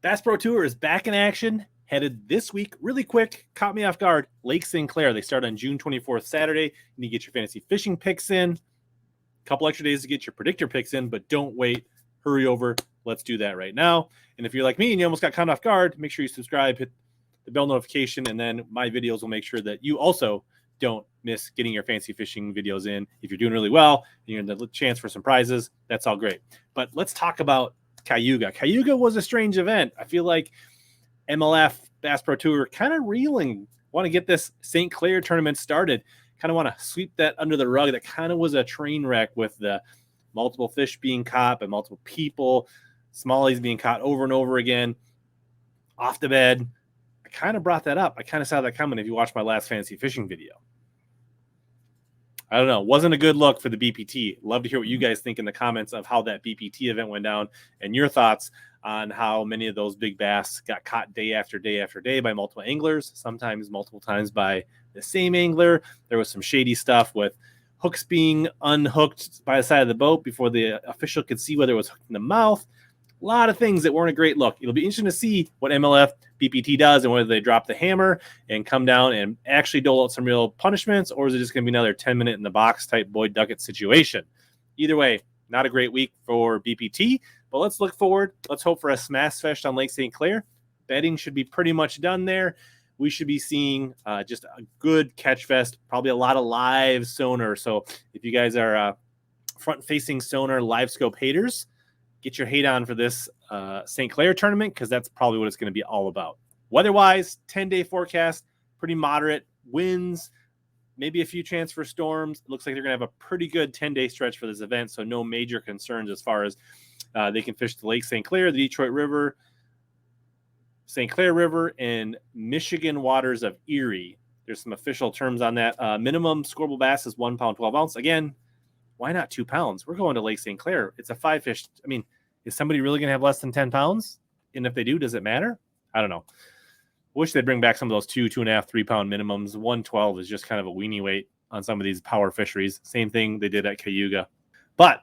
Bass Pro Tour is back in action, headed this week. Really quick, caught me off guard. Lake St. Clair. They start on June 24th, Saturday. You need to get your fantasy fishing picks in. A couple extra days to get your predictor picks in, but don't wait. Hurry over. Let's do that right now. And if you're like me and you almost got caught off guard, make sure you subscribe, hit the bell notification, and then my videos will make sure that you also don't miss getting your fancy fishing videos in. If you're doing really well and you're in the chance for some prizes, that's all great. But let's talk about Cayuga. Cayuga was a strange event. I feel like MLF, Bass Pro Tour, kind of reeling. Want to get this St. Clair tournament started. Kind of want to sweep that under the rug. That kind of was a train wreck with the multiple fish being caught by multiple people, smallies being caught over and over again, off the bed. I kind of brought that up. I kind of saw that coming if you watched my last fantasy fishing video. I don't know. Wasn't a good look for the BPT. Love to hear what you guys think in the comments of how that BPT event went down and your thoughts on how many of those big bass got caught day after day after day by multiple anglers, sometimes multiple times by the same angler. There was some shady stuff with hooks being unhooked by the side of the boat before the official could see whether it was hooked in the mouth. A lot of things that weren't a great look. It'll be interesting to see what MLF BPT does and whether they drop the hammer and come down and actually dole out some real punishments, or is it just going to be another 10-minute in the box type Boyd Duckett situation? Either way, not a great week for BPT, but let's look forward. Let's hope for a smash fest on Lake St. Clair. Betting should be pretty much done there. We should be seeing just a good catch fest, probably a lot of live sonar. So if you guys are front-facing sonar live scope haters, get your hate on for this St. Clair tournament, because that's probably what it's going to be all about. Weather-wise, 10-day forecast, pretty moderate winds, maybe a few chance for storms. It looks like they're going to have a pretty good 10-day stretch for this event, so no major concerns as far as they can fish the Lake St. Clair, the Detroit River, St. Clair River, and Michigan waters of Erie. There's some official terms on that. Minimum scoreable bass is 1 pound, 12 ounce. Again, why not 2 pounds? We're going to Lake St. Clair. It's a 5-fish. I mean, is somebody really going to have less than 10 pounds? And if they do, does it matter? I don't know. Wish they'd bring back some of those 2, 2.5, 3 pound minimums. 112 is just kind of a weenie weight on some of these power fisheries. Same thing they did at Cayuga. But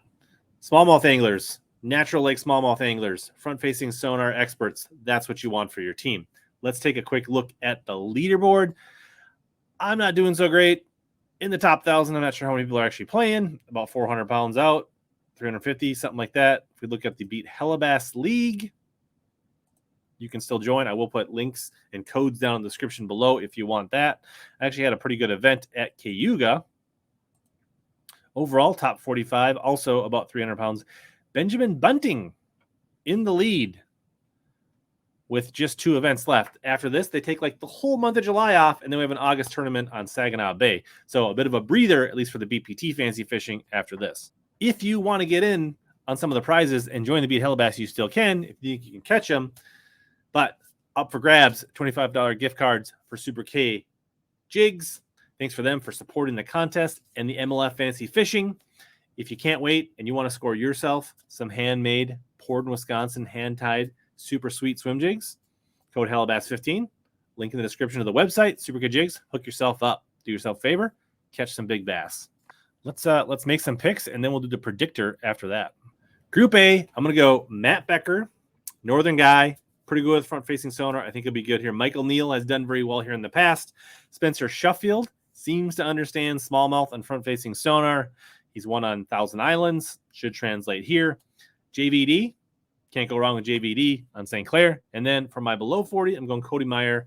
smallmouth anglers, natural lake smallmouth anglers, front-facing sonar experts, that's what you want for your team. Let's take a quick look at the leaderboard. I'm not doing so great. In the top 1,000, I'm not sure how many people are actually playing. About 400 pounds out, 350, something like that. If we look at the Beat HellaBass League, you can still join. I will put links and codes down in the description below if you want that. I actually had a pretty good event at Cayuga. Overall, top 45, also about 300 pounds. Benjamin Bunting in the lead with just 2 events left. After this, they take like the whole month of July off, and then we have an August tournament on Saginaw Bay. So a bit of a breather, at least for the BPT Fantasy Fishing after this. If you want to get in on some of the prizes and join the Beat HellaBass, you still can if you think you can catch them. But up for grabs, $25 gift cards for Super K Jigs. Thanks for them for supporting the contest and the MLF Fantasy Fishing. If you can't wait and you want to score yourself some handmade, poured in Wisconsin, hand-tied, super sweet swim jigs, code HellaBass15. Link in the description of the website, Super Good Jigs. Hook yourself up. Do yourself a favor. Catch some big bass. Let's make some picks, and then we'll do the predictor after that. Group A, I'm going to go Matt Becker, Northern guy, pretty good with front-facing sonar. I think he'll be good here. Michael Neal has done very well here in the past. Spencer Shuffield seems to understand smallmouth and front-facing sonar. He's won on Thousand Islands. Should translate here. JVD, can't go wrong with JVD on St. Clair. And then for my below 40, I'm going Cody Meyer.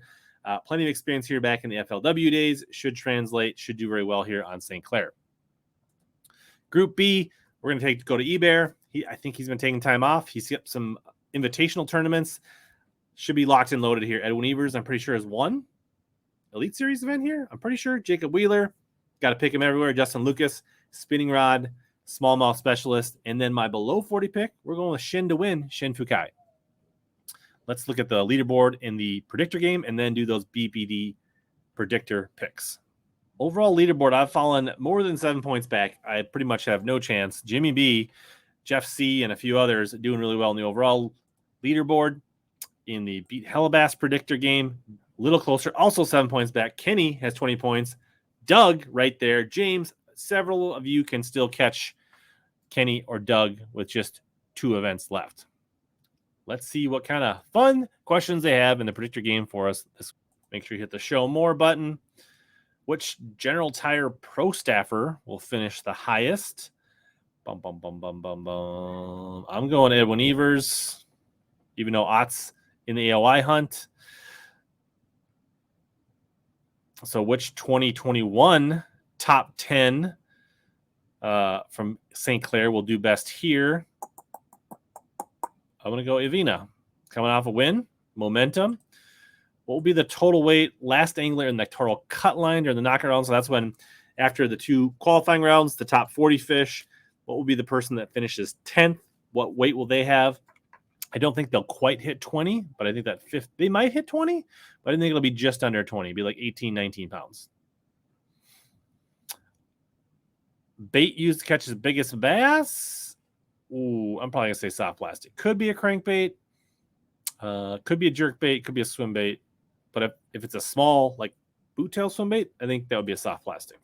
Plenty of experience here back in the FLW days. Should translate. Should do very well here on St. Clair. Group B, we're going to go to eBear. I think he's been taking time off. He's got some invitational tournaments. Should be locked and loaded here. Edwin Evers, I'm pretty sure, has won Elite Series event here. I'm pretty sure. Jacob Wheeler, got to pick him everywhere. Justin Lucas, spinning rod, smallmouth specialist. And then my below 40 pick, we're going with Shin to win, Shin Fukai. Let's look at the leaderboard in the predictor game and then do those BPD predictor picks. Overall leaderboard, I've fallen more than 7 points back. I pretty much have no chance. Jimmy B, Jeff C, and a few others doing really well in the overall leaderboard. In the Beat HellaBass predictor game, a little closer, also 7 points back. Kenny has 20 points. Doug right there. James, several of you can still catch Kenny or Doug with just 2 events left. let's see what kind of fun questions they have in the predictor game for us. Make sure you hit the show more button. Which General Tire Pro Staffer will finish the highest? Bum, bum, bum, bum, bum, bum. I'm going Edwin Evers, even though Ott's in the AOI hunt. So which 2021 top 10 from St. Clair will do best here? I'm going to go Ivina. Coming off a win, momentum. What will be the total weight last angler in the total cut line during the knockout round? So that's when, after the 2 qualifying rounds, the top 40 fish, what will be the person that finishes 10th? What weight will they have? I don't think they'll quite hit 20, but I think that fifth, they might hit 20, but I think it'll be just under 20. It'll be like 18, 19 pounds. Bait used to catch his biggest bass. Ooh, I'm probably going to say soft plastic. Could be a crankbait. Could be a jerk bait. Could be a swim bait. But if it's a small, like boot tail swim bait, I think that would be a soft plastic.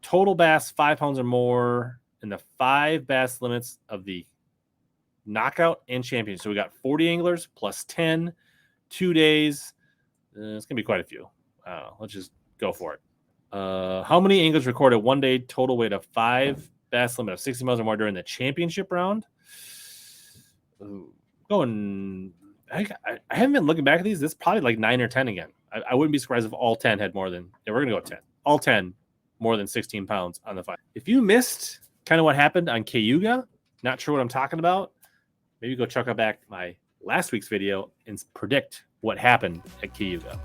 Total bass, 5 pounds or more in the 5 bass limits of the knockout and champion. So we got 40 anglers plus 10, 2 days. It's going to be quite a few. I don't know. Let's just go for it. How many anglers recorded 1 day total weight of 5 bass limit of 60 miles or more during the championship round? Ooh, I haven't been looking back at these. This is probably like 9 or 10 again. I wouldn't be surprised if all 10 had more than, yeah, we're going to go 10. All 10 more than 16 pounds on the fight. If you missed kind of what happened on Cayuga, not sure what I'm talking about, maybe go check out back my last week's video and predict what happened at Cayuga.